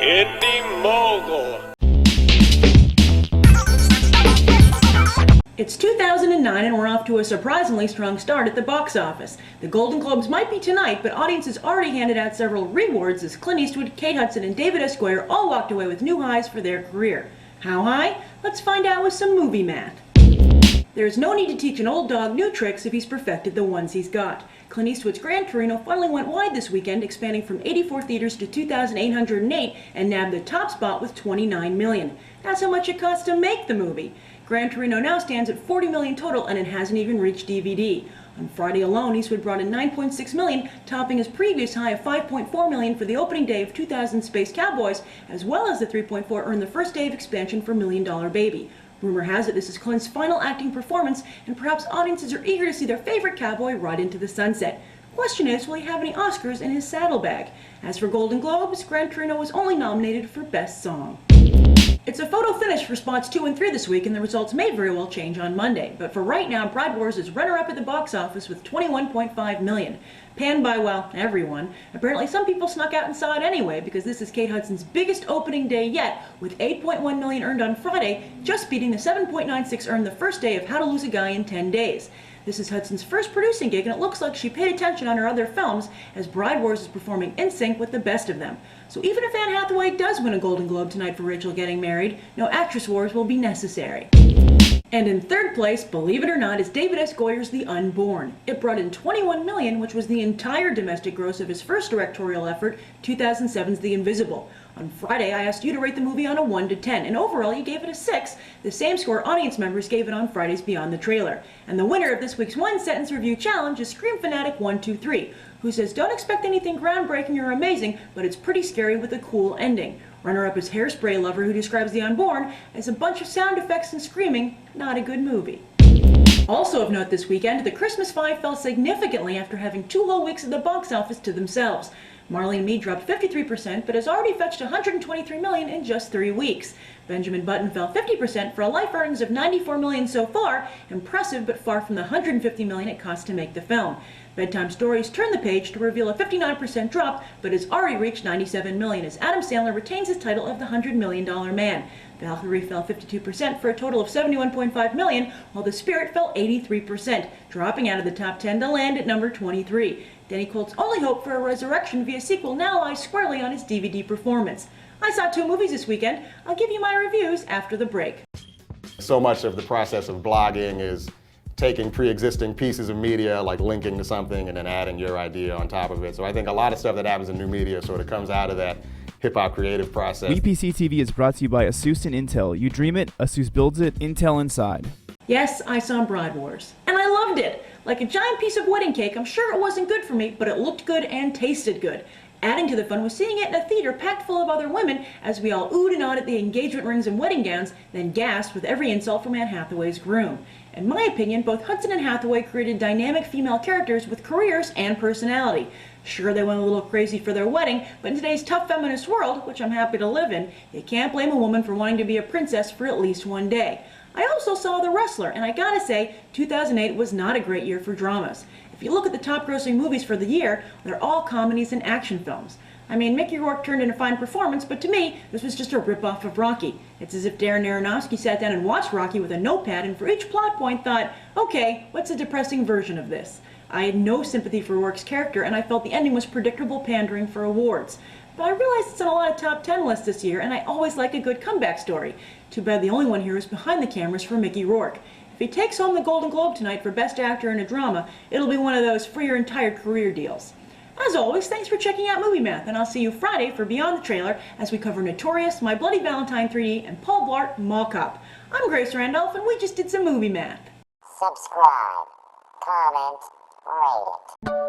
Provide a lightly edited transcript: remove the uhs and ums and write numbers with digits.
Indie Mogul. It's 2009 and we're off to a surprisingly strong start at the box office. The Golden Globes might be tonight, but audiences already handed out several rewards as Clint Eastwood, Kate Hudson, and David S. Goyer all walked away with new highs for their career. How high? Let's find out with some movie math. There's no need to teach an old dog new tricks if he's perfected the ones he's got. Clint Eastwood's Gran Torino finally went wide this weekend, expanding from 84 theaters to 2,808 and nabbed the top spot with $29 million. That's how much it cost to make the movie. Gran Torino now stands at $40 million total and it hasn't even reached DVD. On Friday alone, Eastwood brought in $9.6 million, topping his previous high of $5.4 million for the opening day of 2000 Space Cowboys, as well as the $3.4 earned the first day of expansion for Million Dollar Baby. Rumor has it this is Clint's final acting performance, and perhaps audiences are eager to see their favorite cowboy ride into the sunset. Question is, will he have any Oscars in his saddlebag? As for Golden Globes, Gran Torino was only nominated for Best Song. It's a photo finish for spots 2 and 3 this week, and the results may very well change on Monday. But for right now, Bride Wars is runner-up at the box office with $21.5 million. Panned by, well, everyone. Apparently some people snuck out and saw it anyway, because this is Kate Hudson's biggest opening day yet, with $8.1 million earned on Friday, just beating the $7.96 earned the first day of How to Lose a Guy in 10 Days. This is Hudson's first producing gig, and it looks like she paid attention on her other films, as Bride Wars is performing in sync with the best of them. So even if Anne Hathaway does win a Golden Globe tonight for Rachel Getting Married, no actress wars will be necessary. And in third place, believe it or not, is David S. Goyer's The Unborn. It brought in $21 million, which was the entire domestic gross of his first directorial effort, 2007's The Invisible. On Friday, I asked you to rate the movie on a 1 to 10, and overall you gave it a 6, the same score audience members gave it on Friday's Beyond the Trailer. And the winner of this week's one-sentence review challenge is Scream Fanatic 123, who says, don't expect anything groundbreaking or amazing, but it's pretty scary with a cool ending. Runner-up is Hairspray Lover, who describes The Unborn as a bunch of sound effects and screaming, not a good movie. Also of note this weekend, The Christmas Five fell significantly after having 2 whole weeks at the box office to themselves. Marley and Me dropped 53%, but has already fetched $123 million in just 3 weeks. Benjamin Button fell 50% for a life earnings of $94 million so far, impressive but far from the $150 million it cost to make the film. Bedtime Stories turned the page to reveal a 59% drop, but has already reached $97 million as Adam Sandler retains his title of the $100 million man. Valkyrie fell 52% for a total of $71.5 million, while The Spirit fell 83%, dropping out of the top 10 to land at number 23. Danny Colt's only hope for a resurrection via sequel now lies squarely on his DVD performance. I saw 2 movies this weekend. I'll give you my reviews after the break. So much of the process of blogging is taking pre-existing pieces of media, like linking to something and then adding your idea on top of it. So I think a lot of stuff that happens in new media sort of comes out of that hip-hop creative process. VPC TV is brought to you by ASUS and Intel. You dream it, ASUS builds it, Intel inside. Yes, I saw Bride Wars, and I loved it. Like a giant piece of wedding cake, I'm sure it wasn't good for me, but it looked good and tasted good. Adding to the fun was seeing it in a theater packed full of other women as we all oohed and awed at the engagement rings and wedding gowns, then gasped with every insult from Anne Hathaway's groom. In my opinion, both Hudson and Hathaway created dynamic female characters with careers and personality. Sure, they went a little crazy for their wedding, but in today's tough feminist world, which I'm happy to live in, you can't blame a woman for wanting to be a princess for at least one day. I also saw The Wrestler, and I gotta say, 2008 was not a great year for dramas. If you look at the top grossing movies for the year, they're all comedies and action films. I mean, Mickey Rourke turned in a fine performance, but to me, this was just a rip-off of Rocky. It's as if Darren Aronofsky sat down and watched Rocky with a notepad and for each plot point thought, okay, what's a depressing version of this? I had no sympathy for Rourke's character, and I felt the ending was predictable pandering for awards. But I realized it's on a lot of top 10 lists this year, and I always like a good comeback story. Too bad the only one here is behind the cameras for Mickey Rourke. If he takes home the Golden Globe tonight for Best Actor in a Drama, it'll be one of those for your entire career deals. As always, thanks for checking out Movie Math, and I'll see you Friday for Beyond the Trailer as we cover Notorious, My Bloody Valentine 3D, and Paul Blart Mall Cop. I'm Grace Randolph, and we just did some Movie Math. Subscribe, comment, rate it.